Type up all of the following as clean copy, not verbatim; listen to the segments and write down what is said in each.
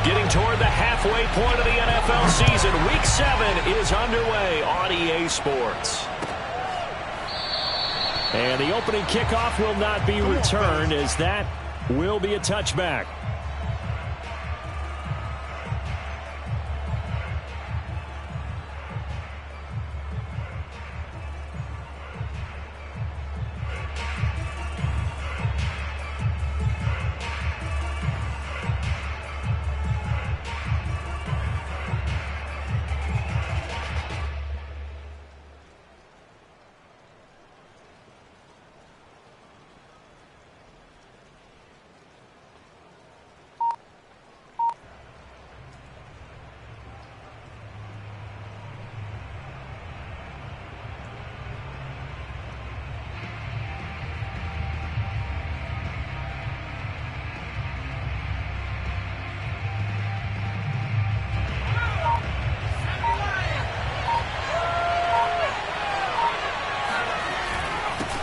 Getting toward the halfway point of the NFL season. Week 7 is underway on EA Sports. And the opening kickoff will not be returned, as that will be a touchback.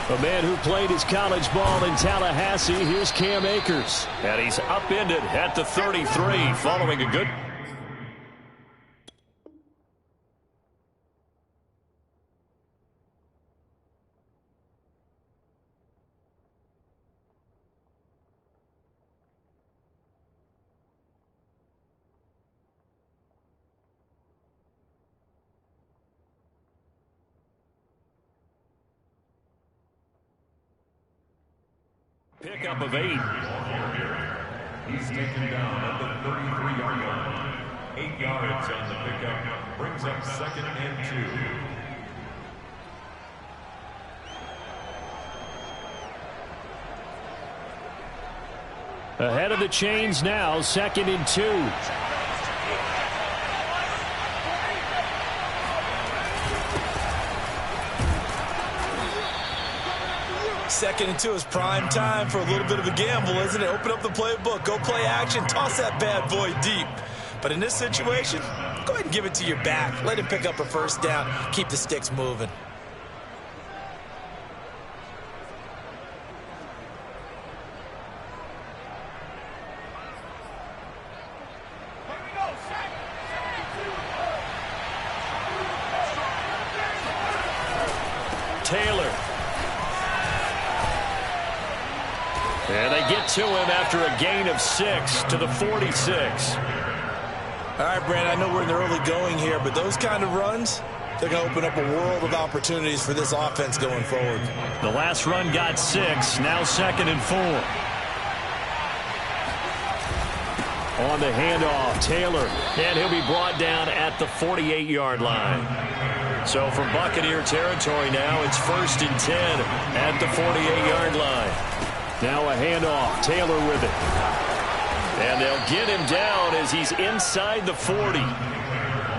A man who played his college ball in Tallahassee, here's Cam Akers. And he's upended at the 33 following a good... Pickup of 8. He's taken down at the 33-yard line. 8 yards on the pickup. Brings up 2nd and 2. Ahead of the chains now, 2nd and 2. Second and 2 is prime time for a little bit of a gamble, isn't it? Open up the playbook, go play action, toss that bad boy deep. But in this situation, go ahead and give it to your back. Let him pick up a first down, keep the sticks moving. Taylor. And they get to him after a gain of 6 to the 46. All right, Brandon, I know we're in the early going here, but those kind of runs, they're going to open up a world of opportunities for this offense going forward. The last run got 6, now 2nd and 4. On the handoff, Taylor, and he'll be brought down at the 48-yard line. So from Buccaneer territory now, it's 1st and 10 at the 48-yard line. Now a handoff, Taylor with it. And they'll get him down as he's inside the 40.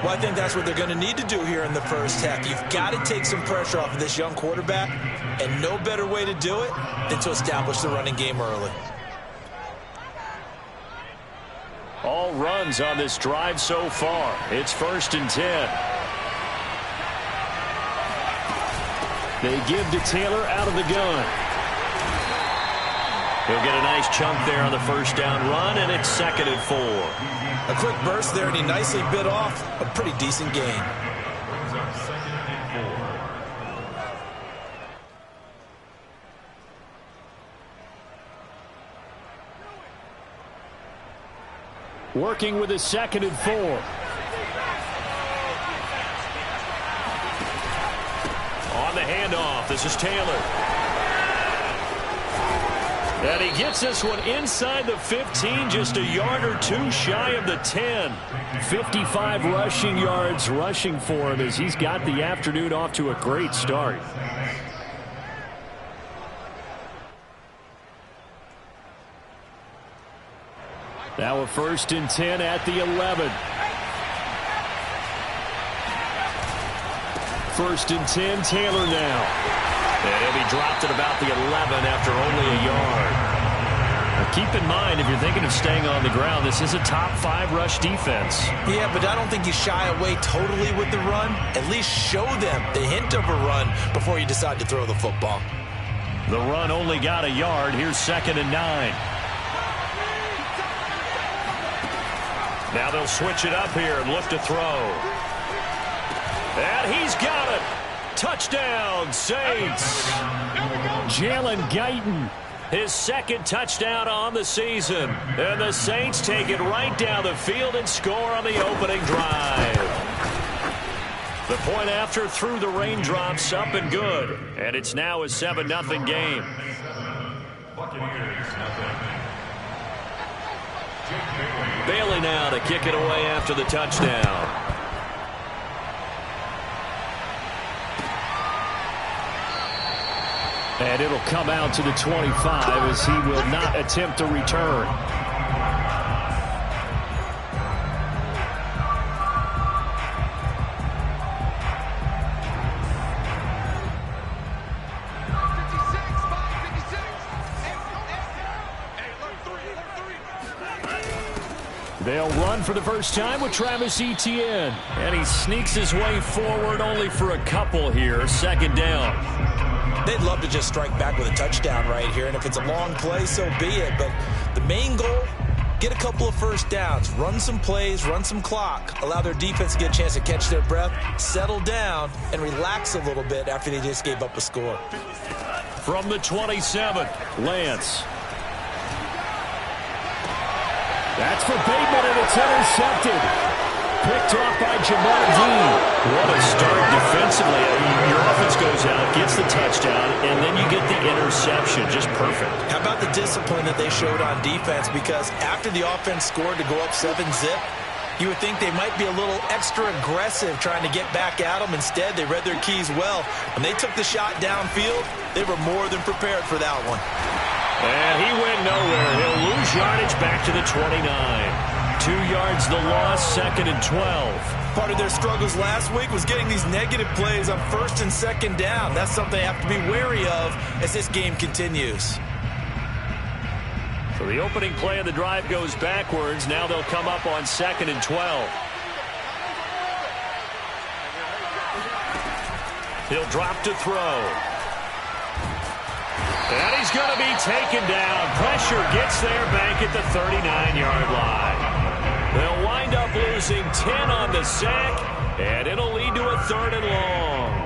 Well, I think that's what they're going to need to do here in the first half. You've got to take some pressure off of this young quarterback, and no better way to do it than to establish the running game early. All runs on this drive so far. It's 1st and 10. They give to Taylor out of the gun. He'll get a nice chunk there on the first down run, and it's 2nd and 4. A quick burst there, and he nicely bit off a pretty decent gain. Brings up 2nd and 4. Working with a 2nd and 4. On the handoff, this is Taylor. And he gets this one inside the 15, just a yard or 2 shy of the 10. 55 rushing yards rushing for him as he's got the afternoon off to a great start. Now a 1st and 10 at the 11. 1st and 10, Taylor now. And he'll be dropped at about the 11 after only a yard. Now keep in mind, if you're thinking of staying on the ground, this is a top 5 rush defense. Yeah, but I don't think you shy away totally with the run. At least show them the hint of a run before you decide to throw the football. The run only got a yard. Here's 2nd and 9. Now they'll switch it up here and look to throw. And he's got it. Touchdown, Saints. Jalen Guyton, his second touchdown on the season. And the Saints take it right down the field and score on the opening drive. The point after through the raindrops, up and good. And it's now a 7-0 game. Bailey now to kick it away after the touchdown. And it'll come out to the 25 as he will not attempt a return. They'll run for the first time with Travis Etienne. And he sneaks his way forward only for a couple here. Second down. They'd love to just strike back with a touchdown right here. And if it's a long play, so be it. But the main goal, get a couple of first downs. Run some plays, run some clock. Allow their defense to get a chance to catch their breath, settle down, and relax a little bit after they just gave up a score. From the 27, Lance. That's for Bateman, and it's intercepted. Picked off by Jamar Dean. What a start defensively. Your offense goes out, gets the touchdown, and then you get the interception. Just perfect. How about the discipline that they showed on defense? Because after the offense scored to go up 7-0, you would think they might be a little extra aggressive trying to get back at them. Instead, they read their keys well. When they took the shot downfield, they were more than prepared for that one. And he went nowhere. He'll lose yardage back to the 29. 2 yards the loss, second and 12. Part of their struggles last week was getting these negative plays on first and second down. That's something they have to be wary of as this game continues. So the opening play of the drive goes backwards. Now they'll come up on second and 12. He'll drop to throw. And he's going to be taken down. Pressure gets there back at the 39-yard line. They'll wind up losing 10 on the sack, and it'll lead to a 3rd and long.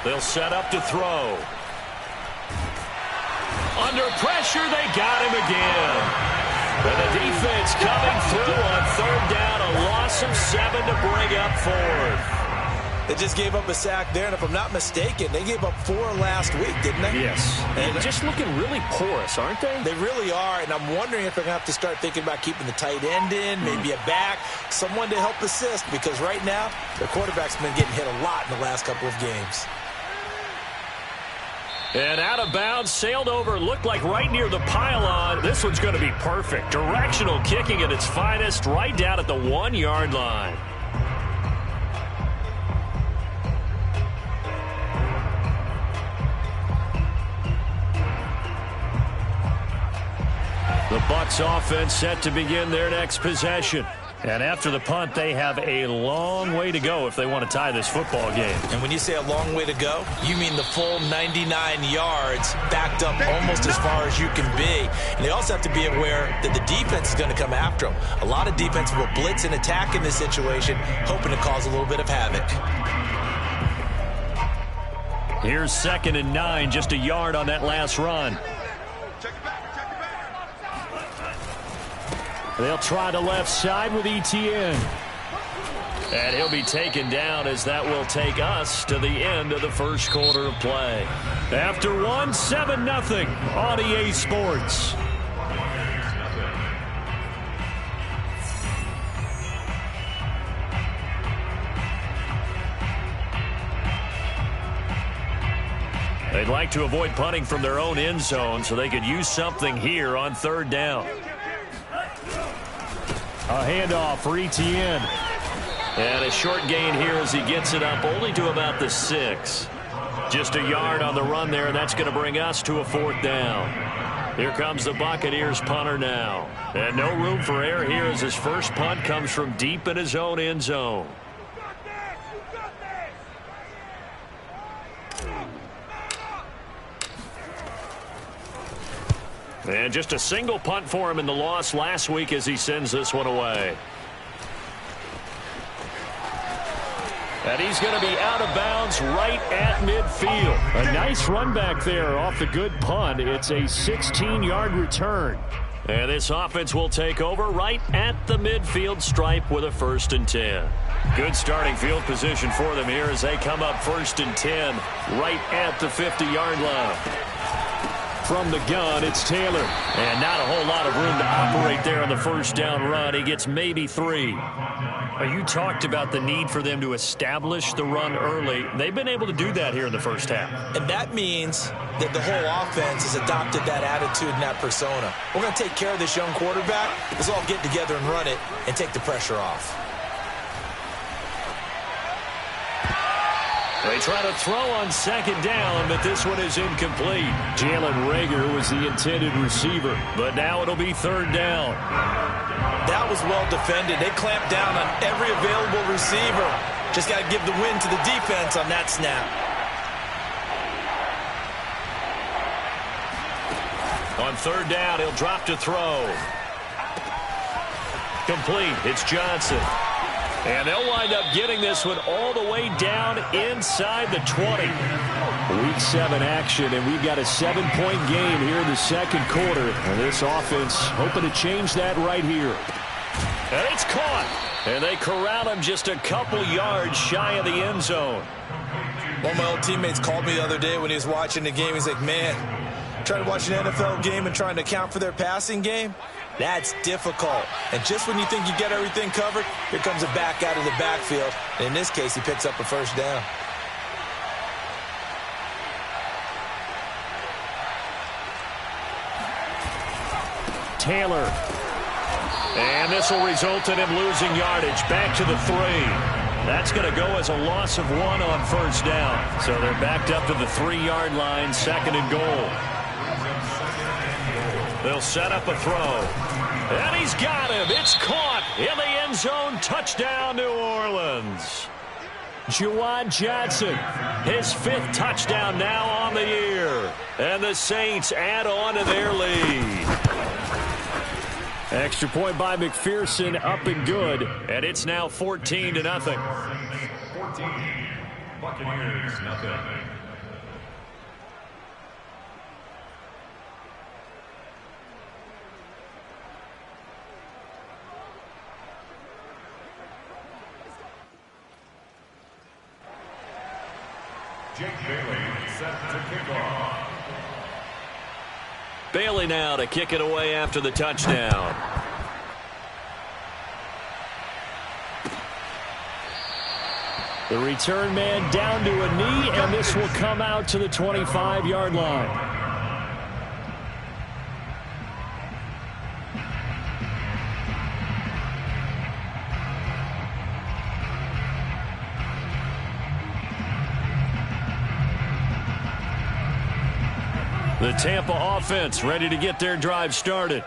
They'll set up to throw. Under pressure, they got him again. And the defense coming through on 3rd down, a loss of 7 to bring up 4th. They just gave up a sack there, and if I'm not mistaken, they gave up 4 last week, didn't they? Yes. And just looking really porous, aren't they? They really are, and I'm wondering if they're going to have to start thinking about keeping the tight end in, maybe a back, someone to help assist, because right now, their quarterback's been getting hit a lot in the last couple of games. And out of bounds, sailed over, looked like right near the pylon. This one's going to be perfect. Directional kicking at its finest, right down at the 1-yard line. The Bucs offense set to begin their next possession. And after the punt, they have a long way to go if they want to tie this football game. And when you say a long way to go, you mean the full 99 yards backed up almost as far as you can be. And they also have to be aware that the defense is going to come after them. A lot of defense will blitz and attack in this situation, hoping to cause a little bit of havoc. Here's 2nd and 9, just a yard on that last run. They'll try the left side with Etienne. And he'll be taken down as that will take us to the end of the first quarter of play. After one, 7-0 on EA Sports. They'd like to avoid punting from their own end zone so they could use something here on 3rd down. A handoff for Etienne. And a short gain here as he gets it up only to about the 6. Just a yard on the run there, and that's going to bring us to a 4th down. Here comes the Buccaneers punter now. And no room for error here as his first punt comes from deep in his own end zone. And just a single punt for him in the loss last week as he sends this one away. And he's going to be out of bounds right at midfield. A nice run back there off the good punt. It's a 16-yard return. And this offense will take over right at the midfield stripe with a 1st and 10. Good starting field position for them here as they come up 1st and 10 right at the 50-yard line. From the gun, it's Taylor. And not a whole lot of room to operate there on the 1st down run. He gets maybe 3. You talked about the need for them to establish the run early. They've been able to do that here in the first half. And that means that the whole offense has adopted that attitude and that persona. We're going to take care of this young quarterback. Let's all get together and run it and take the pressure off. They try to throw on 2nd down, but this one is incomplete. Jalen Reagor was the intended receiver, but now it'll be 3rd down. That was well defended. They clamped down on every available receiver. Just got to give the win to the defense on that snap. On 3rd down, he'll drop to throw. Complete. It's Johnson. And they'll wind up getting this one all the way down inside the 20. Week 7 action, and we've got a 7-point game here in the 2nd quarter. And this offense hoping to change that right here. And it's caught. And they corral him just a couple yards shy of the end zone. One of my old teammates called me the other day when he was watching the game. He's like, man, trying to watch an NFL game and trying to account for their passing game? That's difficult. And just when you think you get everything covered, here comes a back out of the backfield. And in this case, he picks up a 1st down. Taylor. And this will result in him losing yardage. Back to the 3. That's going to go as a loss of 1 on 1st down. So they're backed up to the 3-yard line, 2nd and goal. They'll set up a throw. And he's got him. It's caught in the end zone. Touchdown, New Orleans. Juwan Johnson, his 5th touchdown now on the year. And the Saints add on to their lead. Extra point by McPherson, up and good. And it's now 14-0. 14, Buccaneers, nothing. Jake Bailey set to kick off. Bailey now to kick it away after the touchdown. The return man down to a knee, and this will come out to the 25-yard line. The Tampa offense ready to get their drive started.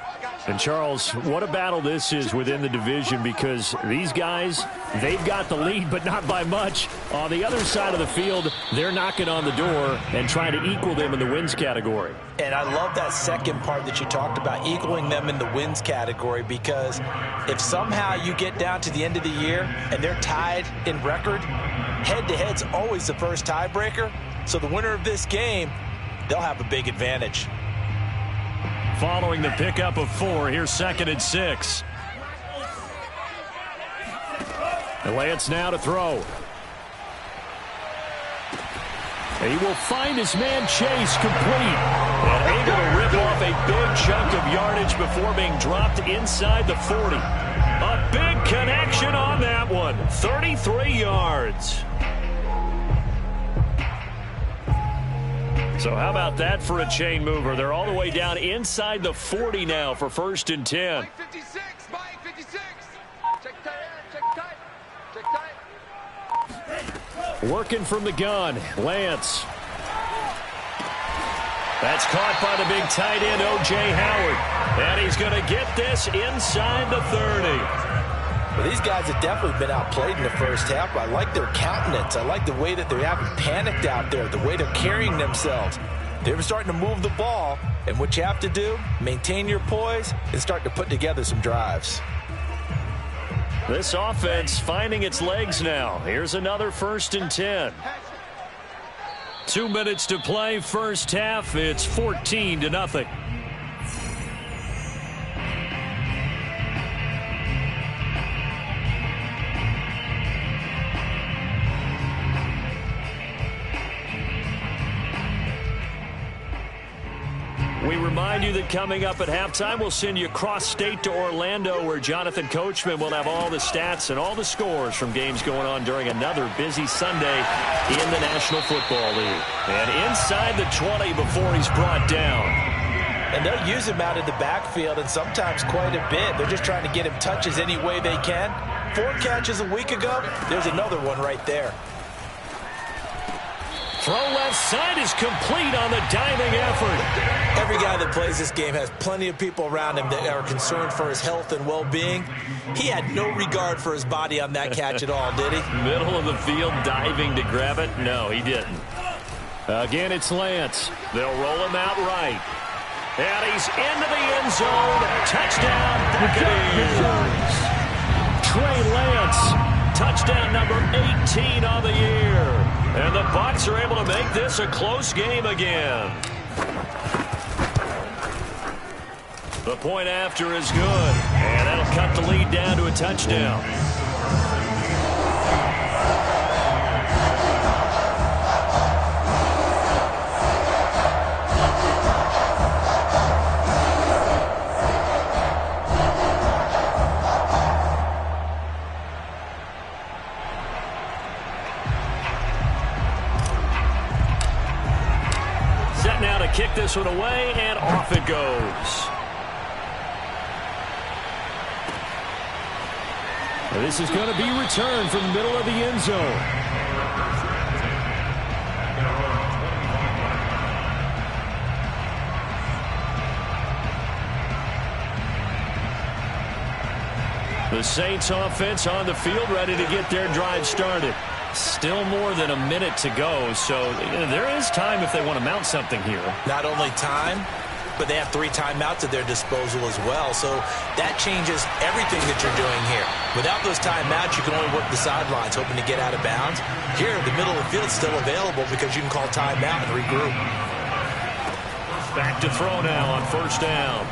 And, Charles, what a battle this is within the division, because these guys, they've got the lead, but not by much. On the other side of the field, they're knocking on the door and trying to equal them in the wins category. And I love that second part that you talked about, equaling them in the wins category, because if somehow you get down to the end of the year and they're tied in record, head-to-head's always the first tiebreaker. So the winner of this game, they'll have a big advantage. Following the pickup of 4, here's 2nd and 6. And Lance now to throw. And he will find his man Chase complete. And able to rip off a big chunk of yardage before being dropped inside the 40. A big connection on that one. 33 yards. So how about that for a chain mover? They're all the way down inside the 40 now for 1st and 10. Mike 56, Mike 56. Working from the gun, Lance. That's caught by the big tight end, O.J. Howard. And he's going to get this inside the 30. Well, these guys have definitely been outplayed in the first half. I like their countenance. I like the way that they haven't panicked out there, the way they're carrying themselves. They're starting to move the ball, and what you have to do, maintain your poise and start to put together some drives. This offense finding its legs now. Here's another 1st and 10. 2 minutes to play, first half. It's 14-0. We remind you that coming up at halftime, we'll send you cross-state to Orlando, where Jonathan Coachman will have all the stats and all the scores from games going on during another busy Sunday in the National Football League. And inside the 20 before he's brought down. And they'll use him out in the backfield, and sometimes quite a bit. They're just trying to get him touches any way they can. 4 catches a week ago. There's another one right there. Throw left side is complete on the diving effort. Every guy that plays this game has plenty of people around him that are concerned for his health and well-being. He had no regard for his body on that catch at all, did he? Middle of the field, diving to grab it. No, he didn't. Again, it's Lance. They'll roll him out right. And he's into the end zone. Touchdown, Buccaneers. Trey Lance, touchdown number 18 on the year. And the Bucs are able to make this a close game again. The point after is good, and that'll cut the lead down to a touchdown. Set now to kick this one away, and off it goes. This is going to be returned from the middle of the end zone. The Saints offense on the field, ready to get their drive started. Still more than a minute to go, so there is time if they want to mount something here. Not only time, but they have 3 timeouts at their disposal as well, so that changes everything that you're doing here. Without those timeouts, you can only work the sidelines, hoping to get out of bounds. Here, the middle of the field is still available because you can call timeout and regroup. Back to throw now on 1st down.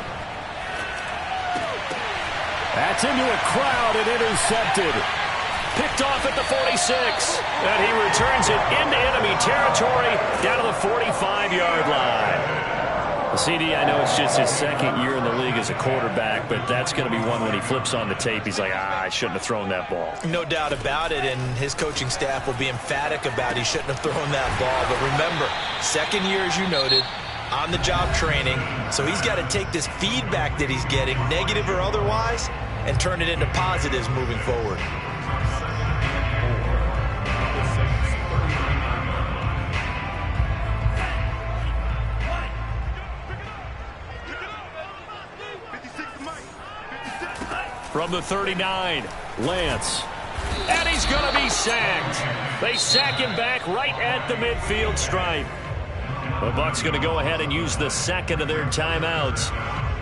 That's into a crowd and intercepted. Picked off at the 46, and he returns it into enemy territory down to the 45-yard line. CD, I know it's just his 2nd year in the league as a quarterback, but that's going to be one when he flips on the tape. He's like, I shouldn't have thrown that ball. No doubt about it, and his coaching staff will be emphatic about he shouldn't have thrown that ball. But remember, 2nd year, as you noted, on-the-job training, so he's got to take this feedback that he's getting, negative or otherwise, and turn it into positives moving forward. From the 39, Lance. And he's going to be sacked. They sack him back right at the midfield stripe. The Bucs going to go ahead and use the 2nd of their timeouts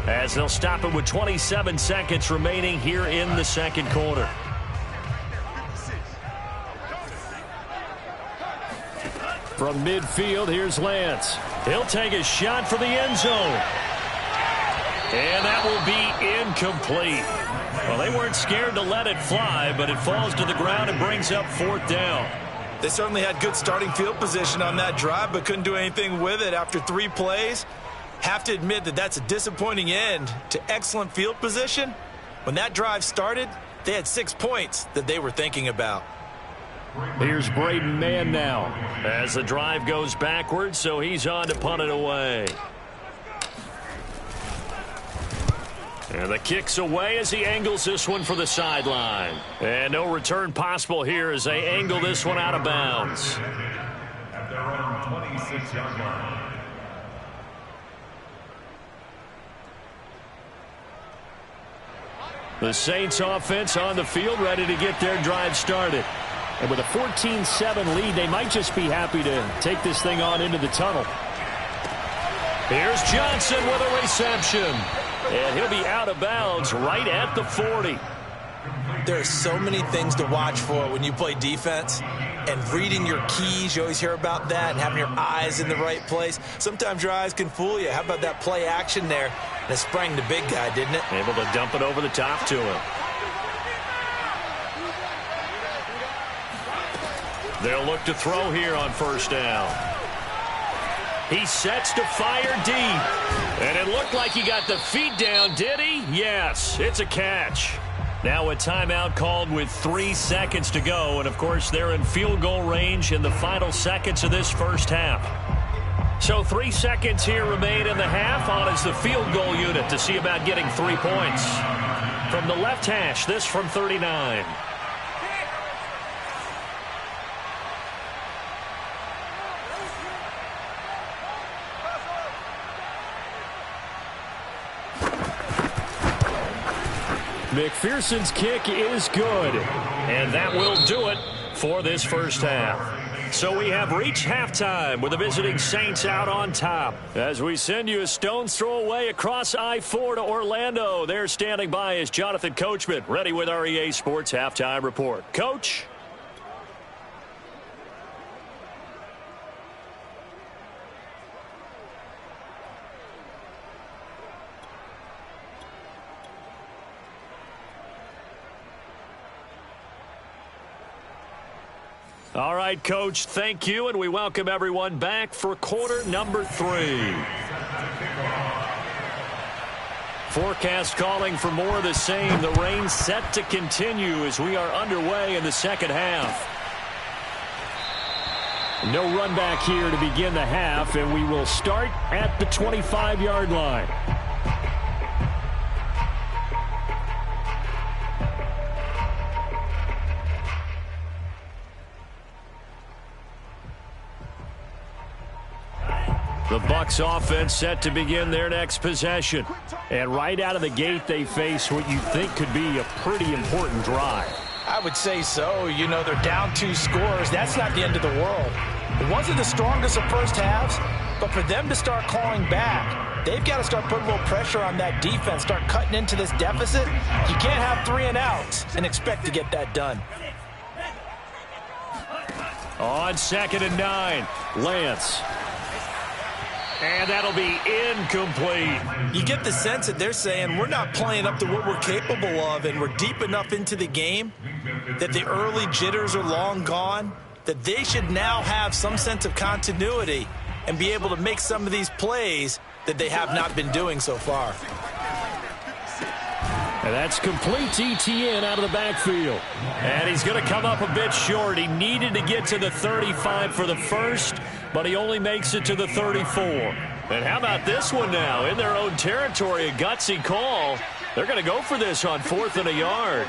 as they'll stop it with 27 seconds remaining here in the 2nd quarter. From midfield, here's Lance. He'll take a shot for the end zone. And that will be incomplete. Well, they weren't scared to let it fly, but it falls to the ground and brings up 4th down. They certainly had good starting field position on that drive, but couldn't do anything with it after 3 plays. Have to admit that that's a disappointing end to excellent field position. When that drive started, they had 6 points that they were thinking about. Here's Braden Mann now as the drive goes backwards, so he's on to punt it away. And the kick's away as he angles this one for the sideline. And no return possible here as they angle this one out of bounds. At their own 26-yard line. The Saints offense on the field, ready to get their drive started. And with a 14-7 lead, they might just be happy to take this thing on into the tunnel. Here's Johnson with a reception. And he'll be out of bounds right at the 40. There are so many things to watch for when you play defense. And reading your keys, you always hear about that, and having your eyes in the right place. Sometimes your eyes can fool you. How about that play action there? And it sprang the big guy, didn't it? Able to dump it over the top to him. They'll look to throw here on first down. He sets to fire deep. And it looked like he got the feet down, did he? Yes, it's a catch. Now a timeout called with 3 seconds to go. And, of course, they're in field goal range in the final seconds of this first half. So 3 seconds here remain in the half. On is the field goal unit to see about getting 3 points. From the left hash, this from 39. McPherson's kick is good, and that will do it for this first half. So we have reached halftime with the visiting Saints out on top. As we send you a stone's throw away across I-4 to Orlando, there standing by is Jonathan Coachman, ready with our EA Sports Halftime Report. Coach? All right, Coach, thank you, and we welcome everyone back for quarter number 3. Forecast calling for more of the same. The rain set to continue as we are underway in the second half. No run back here to begin the half, and we will start at the 25-yard line. The Bucs offense set to begin their next possession. And right out of the gate, they face what you think could be a pretty important drive. I would say so. You know, they're down 2 scores. That's not the end of the world. It wasn't the strongest of first halves, but for them to start clawing back, they've got to start putting a little pressure on that defense, start cutting into this deficit. You can't have 3 and outs and expect to get that done. On 2nd and 9, Lance. And that'll be incomplete. You get the sense that they're saying we're not playing up to what we're capable of, and we're deep enough into the game that the early jitters are long gone, that they should now have some sense of continuity and be able to make some of these plays that they have not been doing so far. And that's complete to ETN out of the backfield. And he's going to come up a bit short. He needed to get to the 35 for the first, but he only makes it to the 34. And how about this one now? In their own territory, a gutsy call. They're going to go for this on 4th and a yard.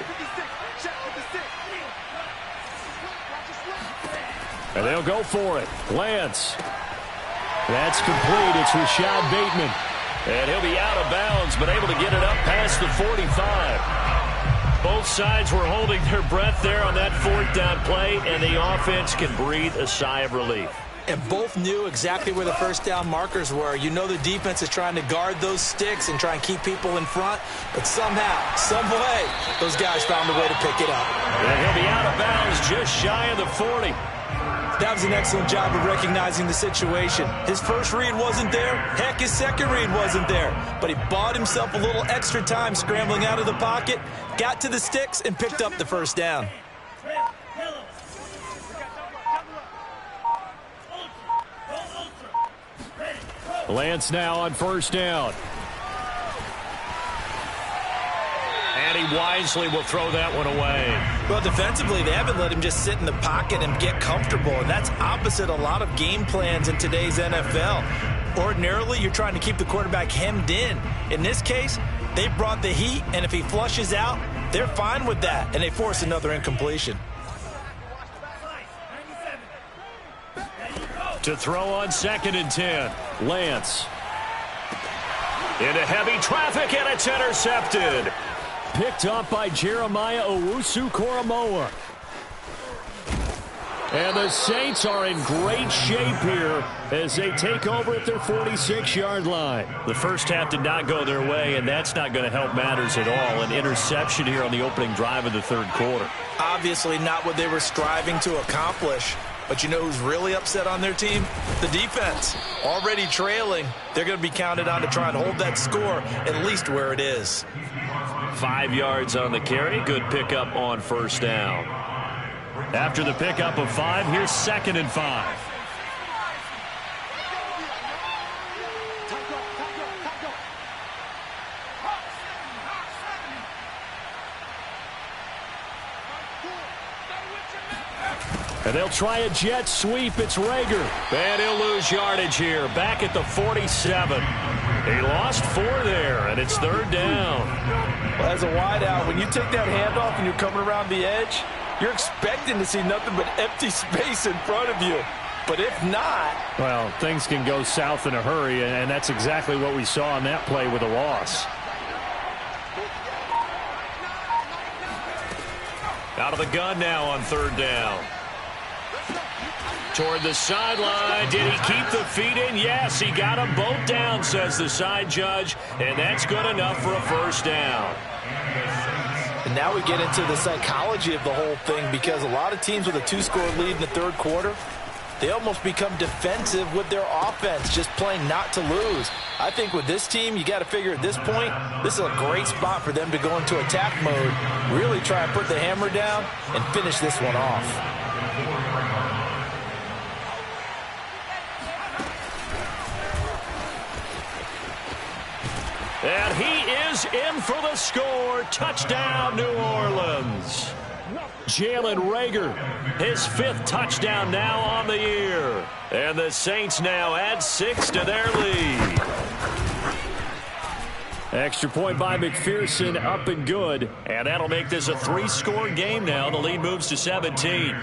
And they'll go for it. Lance. That's complete. It's Rashad Bateman. And he'll be out of bounds, but able to get it up past the 45. Both sides were holding their breath there on that 4th down play, and the offense can breathe a sigh of relief. And both knew exactly where the first down markers were. You know the defense is trying to guard those sticks and try and keep people in front, but somehow, some way, those guys found a way to pick it up. And he'll be out of bounds just shy of the 40. That was an excellent job of recognizing the situation. His first read wasn't there. Heck, his second read wasn't there. But he bought himself a little extra time scrambling out of the pocket, got to the sticks, and picked up the first down. Lance now on 1st down. And he wisely will throw that one away. Well, defensively, they haven't let him just sit in the pocket and get comfortable, and that's opposite a lot of game plans in today's NFL. Ordinarily, you're trying to keep the quarterback hemmed in. In this case, they brought the heat, and if he flushes out, they're fine with that, and they force another incompletion. To throw on 2nd and 10, Lance. Into heavy traffic, and it's intercepted. Picked up by Jeremiah Owusu-Koramoah. And the Saints are in great shape here as they take over at their 46-yard line. The first half did not go their way, and that's not going to help matters at all. An interception here on the opening drive of the third quarter. Obviously not what they were striving to accomplish. But you know who's really upset on their team? The defense. Already trailing. They're going to be counted on to try and hold that score at least where it is. 5 yards on the carry. Good pickup on first down. After the pickup of 5, here's 2nd and 5. And they'll try a jet sweep. It's Rager. And he'll lose yardage here. Back at the 47. He lost 4 there, and it's 3rd down. Well, as a wideout, when you take that handoff and you're coming around the edge, you're expecting to see nothing but empty space in front of you. But if not... Well, things can go south in a hurry, and that's exactly what we saw on that play with a loss. Out of the gun now on 3rd down. Toward the sideline. Did he keep the feet in? Yes, he got them both down, says the side judge, and that's good enough for a first down. And now we get into the psychology of the whole thing, because a lot of teams with a 2-score lead in the third quarter, they almost become defensive with their offense, just playing not to lose. I think with this team, you got to figure at this point, this is a great spot for them to go into attack mode, really try and put the hammer down and finish this one off. And he is in for the score. Touchdown, New Orleans. Jalen Rager, his 5th touchdown now on the year. And the Saints now add 6 to their lead. Extra point by McPherson, up and good. And that'll make this a 3-score game now. The lead moves to 17.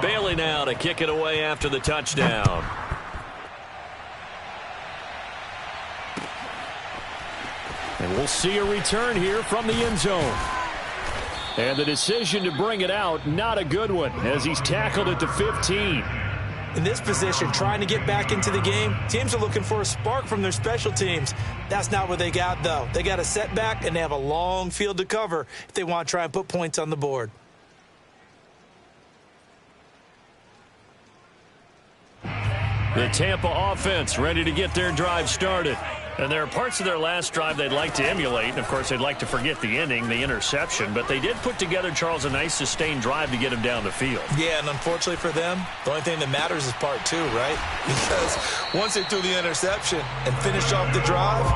Bailey now to kick it away after the touchdown. And we'll see a return here from the end zone. And the decision to bring it out, not a good one, as he's tackled at the 15. In this position, trying to get back into the game, teams are looking for a spark from their special teams. That's not what they got, though. They got a setback, and they have a long field to cover if they want to try and put points on the board. The Tampa offense ready to get their drive started. And there are parts of their last drive they'd like to emulate. And, of course, they'd like to forget the ending, the interception. But they did put together, Charles, a nice sustained drive to get him down the field. Yeah, and unfortunately for them, the only thing that matters is part 2, right? Because once they threw the interception and finished off the drive,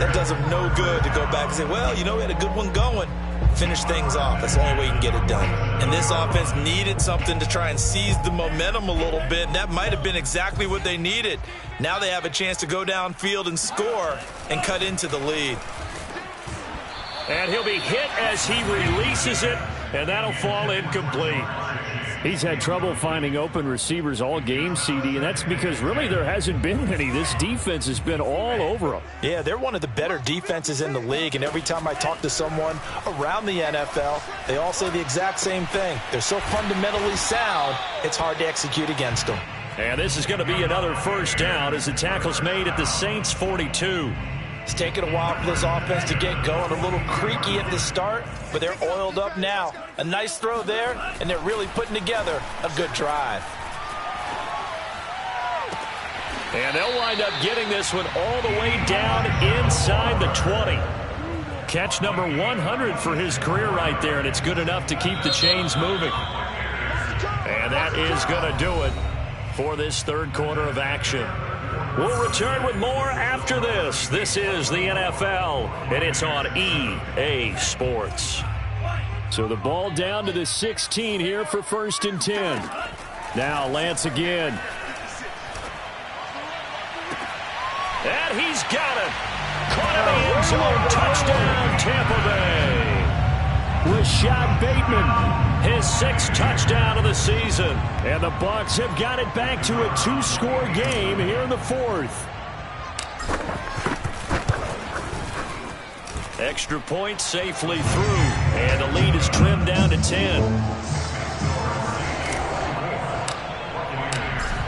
that does them no good to go back and say, well, you know, we had a good one going. Finish things off. That's the only way you can get it done. And this offense needed something to try and seize the momentum a little bit, and that might have been exactly what they needed. Now they have a chance to go downfield and score and cut into the lead. And he'll be hit as he releases it, and that'll fall incomplete. He's had trouble finding open receivers all game, CD, and that's because really there hasn't been any. This defense has been all over them. Yeah, they're one of the better defenses in the league, and every time I talk to someone around the NFL, they all say the exact same thing. They're so fundamentally sound, it's hard to execute against them. And this is going to be another first down as the tackle's made at the Saints' 42. It's taken a while for this offense to get going. A little creaky at the start, but they're oiled up now. A nice throw there, and they're really putting together a good drive. And they'll wind up getting this one all the way down inside the 20. Catch number 100 for his career right there, and it's good enough to keep the chains moving. And that is going to do it for this third quarter of action. We'll return with more after this. This is the NFL, and it's on EA Sports. So the ball down to the 16 here for 1st and 10. Now Lance again. And he's got it. Caught in the end zone. Touchdown, Tampa Bay. Rashad Bateman, his 6th touchdown of the season. And the Bucs have got it back to a 2-score game here in the 4th. Extra point safely through. And the lead is trimmed down to 10.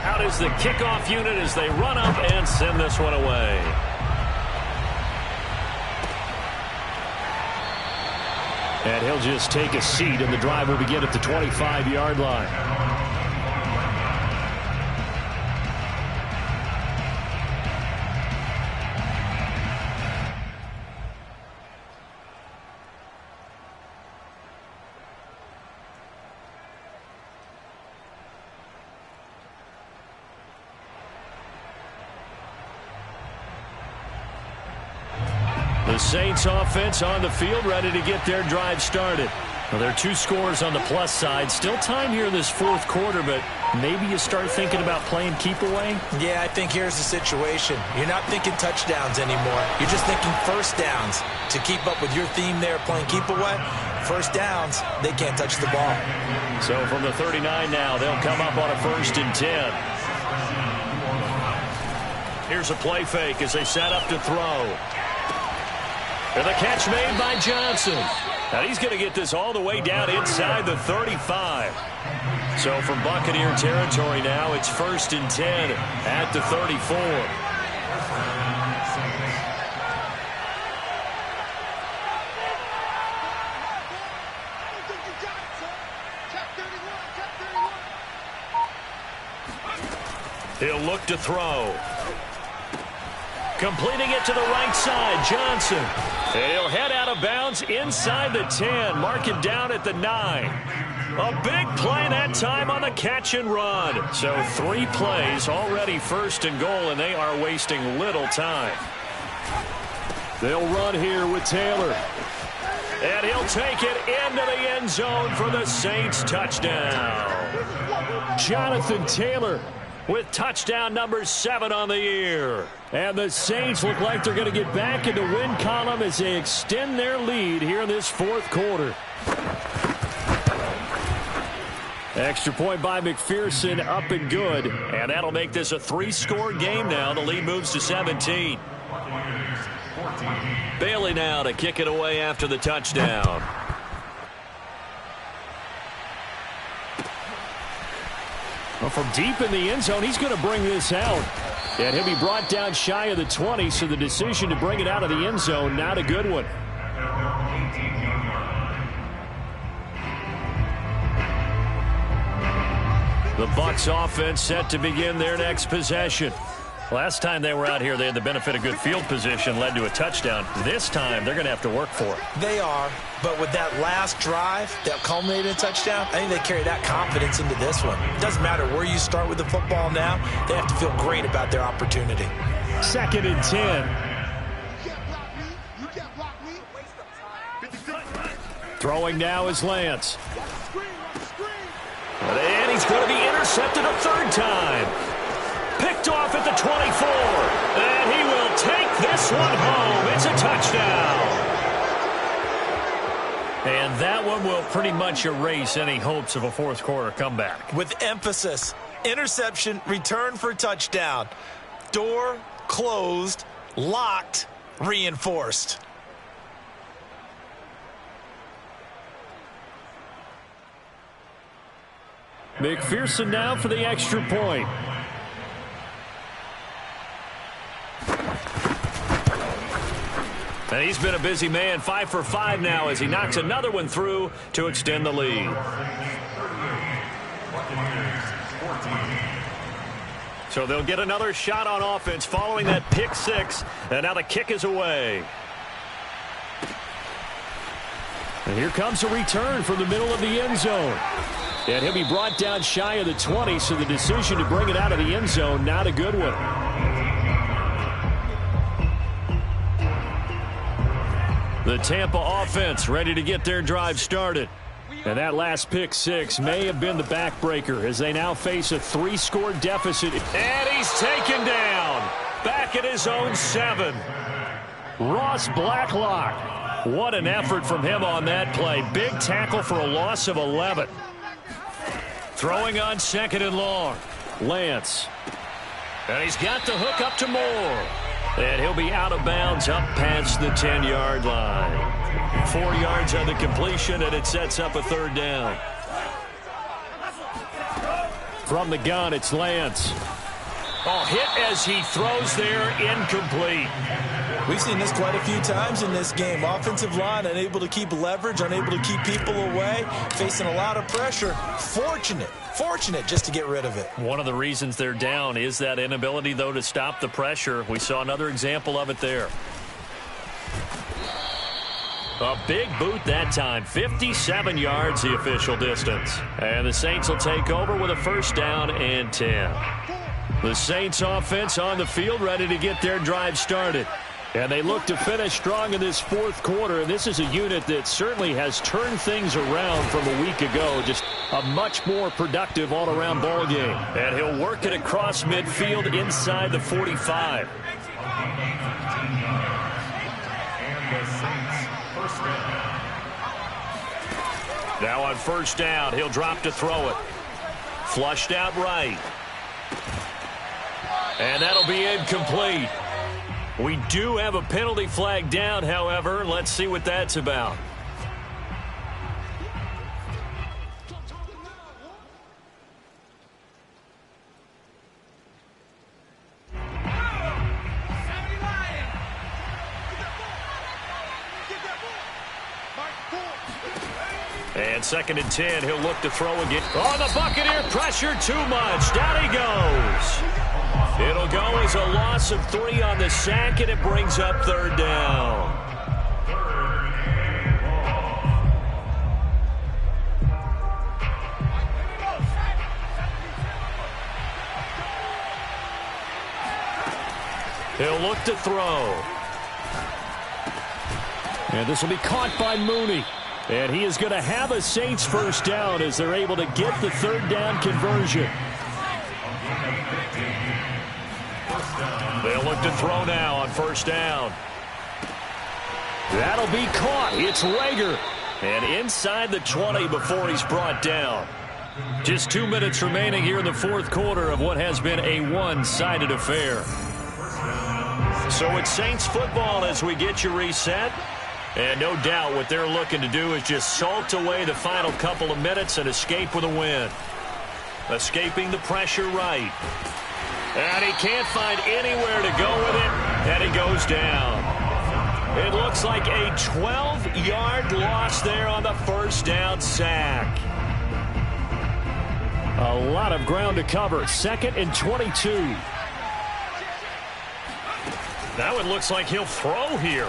Out is the kickoff unit as they run up and send this one away. And he'll just take a seat, and the drive will begin at the 25-yard line. The Saints offense on the field, ready to get their drive started. Well, there are 2 scores on the plus side. Still time here in this 4th quarter, but maybe you start thinking about playing keep away? Yeah, I think here's the situation. You're not thinking touchdowns anymore. You're just thinking first downs. To keep up with your theme there, playing keep away, first downs, they can't touch the ball. So from the 39 now, they'll come up on a 1st and 10. Here's a play fake as they set up to throw. And the catch made by Johnson. Now he's going to get this all the way down inside the 35. So from Buccaneer territory now, it's 1st and 10 at the 34. He'll look to throw. Completing it to the right side, Johnson. And he'll head out of bounds inside the 10, mark it down at the 9. A big play that time on the catch and run. So 3 plays, already 1st and goal, and they are wasting little time. They'll run here with Taylor. And he'll take it into the end zone for the Saints touchdown. Jonathan Taylor with touchdown number 7 on the year. And the Saints look like they're going to get back into win column as they extend their lead here in this 4th quarter. Extra point by McPherson, up and good. And that'll make this a 3-score game now. The lead moves to 17. Bailey now to kick it away after the touchdown. Well, from deep in the end zone, he's going to bring this out. And he'll be brought down shy of the 20, so the decision to bring it out of the end zone, not a good one. The Bucs offense set to begin their next possession. Last time they were out here, they had the benefit of good field position, led to a touchdown. This time, they're going to have to work for it. They are, but with that last drive that culminated in a touchdown, I think they carry that confidence into this one. It doesn't matter where you start with the football now. They have to feel great about their opportunity. 2nd and 10. Throwing now is Lance. And he's going to be intercepted a 3rd time. Picked off at the 24. And he will take this one home. It's a touchdown. And that one will pretty much erase any hopes of a 4th quarter comeback. With emphasis, interception, return for touchdown. Door closed, locked, reinforced. McPherson now for the extra point. And he's been a busy man, 5 for 5 now as he knocks another one through to extend the lead. So they'll get another shot on offense following that pick 6, and now the kick is away. And here comes a return from the middle of the end zone. And he'll be brought down shy of the 20, so the decision to bring it out of the end zone, not a good one. The Tampa offense ready to get their drive started. And that last pick six may have been the backbreaker as they now face a 3-score deficit. And he's taken down. Back at his own 7. Ross Blacklock. What an effort from him on that play. Big tackle for a loss of 11. Throwing on 2nd and long. Lance. And he's got the hook up to Moore. And he'll be out of bounds up past the 10-yard line. 4 yards on the completion, and it sets up a 3rd down. From the gun, it's Lance. Oh, hit as he throws there, incomplete. We've seen this quite a few times in this game. Offensive line unable to keep leverage, unable to keep people away, facing a lot of pressure. Fortunate just to get rid of it. One of the reasons they're down is that inability, though, to stop the pressure. We saw another example of it there. A big boot that time. 57 yards the official distance. And the Saints will take over with a 1st down and 10. The Saints offense on the field ready to get their drive started. And they look to finish strong in this 4th quarter. And this is a unit that certainly has turned things around from a week ago. Just a much more productive all-around ball game. And he'll work it across midfield inside the 45. Now on 1st down, he'll drop to throw it. Flushed out right. And that'll be incomplete. We do have a penalty flag down, however. Let's see what that's about. And 2nd and 10, he'll look to throw again. Oh, the Buccaneer pressure too much. Down he goes. It'll go as a loss of 3 on the sack, and it brings up 3rd down. He'll look to throw. And this will be caught by Mooney. And he is going to have a Saints 1st down as they're able to get the 3rd down conversion. They'll look to throw now on 1st down. That'll be caught. It's Rager. And inside the 20 before he's brought down. Just 2 minutes remaining here in the 4th quarter of what has been a one-sided affair. So it's Saints football as we get you reset. And no doubt what they're looking to do is just salt away the final couple of minutes and escape with a win. Escaping the pressure right. And he can't find anywhere to go with it. And he goes down. It looks like a 12-yard loss there on the 1st down sack. A lot of ground to cover. 2nd and 22. Now it looks like he'll throw here.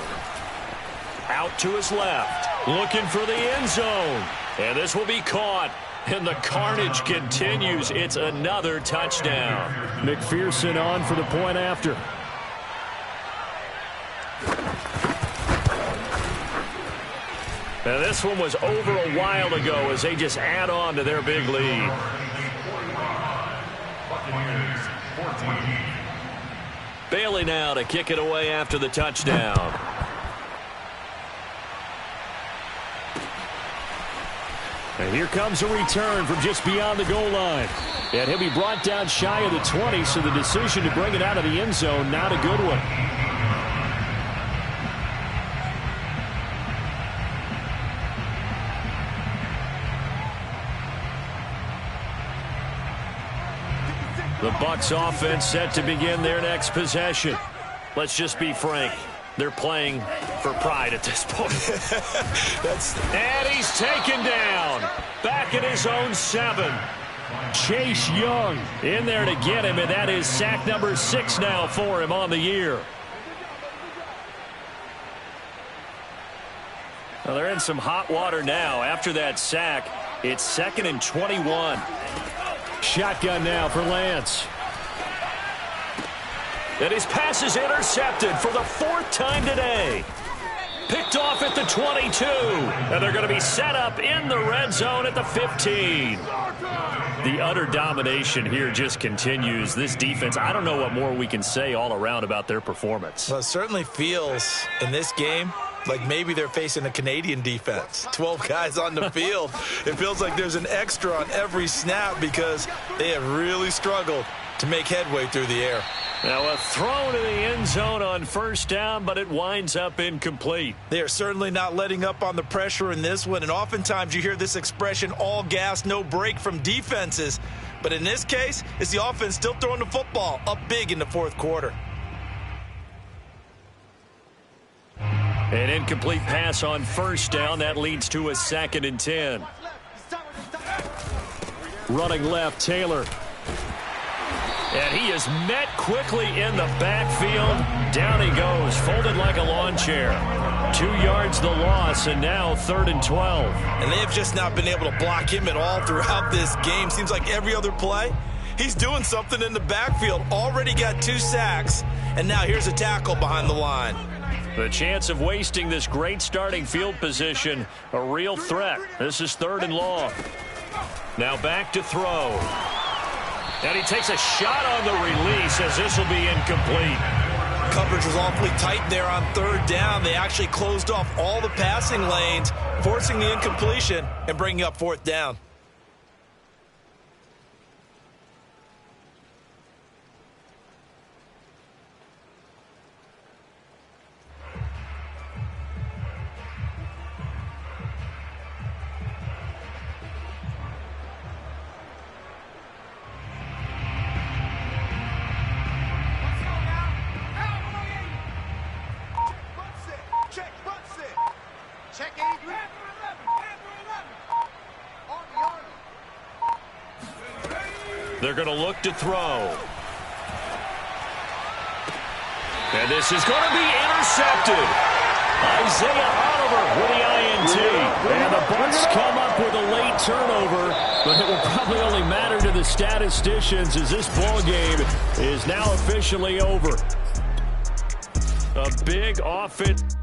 Out to his left. Looking for the end zone. And this will be caught. And the carnage continues. It's another touchdown. McPherson on for the point after. Now this one was over a while ago as they just add on to their big lead. Bailey now to kick it away after the touchdown. And here comes a return from just beyond the goal line. And he'll be brought down shy of the 20, so the decision to bring it out of the end zone, not a good one. The Bucs offense set to begin their next possession. Let's just be frank. They're playing for pride at this point. And he's taken down. Back at his own 7. Chase Young in there to get him, and that is sack number 6 now for him on the year. Well, they're in some hot water now. After that sack, it's 2nd and 21. Shotgun now for Lance. And his pass is intercepted for the 4th time today. Picked off at the 22. And they're going to be set up in the red zone at the 15. The utter domination here just continues. This defense, I don't know what more we can say all around about their performance. Well, it certainly feels in this game like maybe they're facing a Canadian defense. 12 guys on the field. It feels like there's an extra on every snap because they have really struggled to make headway through the air. Now a throw to the end zone on first down, but it winds up incomplete. They are certainly not letting up on the pressure in this one, and oftentimes you hear this expression, all gas, no break from defenses. But in this case, it's the offense still throwing the football up big in the fourth quarter. An incomplete pass on first down. That leads to a 2nd and 10. Running left, Taylor. And he is met quickly in the backfield. Down he goes, folded like a lawn chair. 2 yards the loss, and now 3rd and 12. And they have just not been able to block him at all throughout this game. Seems like every other play, he's doing something in the backfield. Already got 2 sacks, and now here's a tackle behind the line. The chance of wasting this great starting field position, a real threat. This is 3rd and long. Now back to throw. And he takes a shot on the release as this will be incomplete. Coverage was awfully tight there on 3rd down. They actually closed off all the passing lanes, forcing the incompletion and bringing up 4th down. They're going to look to throw. And this is going to be intercepted. Isaiah Oliver with the INT. And the Bucs come up with a late turnover, but it will probably only matter to the statisticians as this ball game is now officially over. A big offense.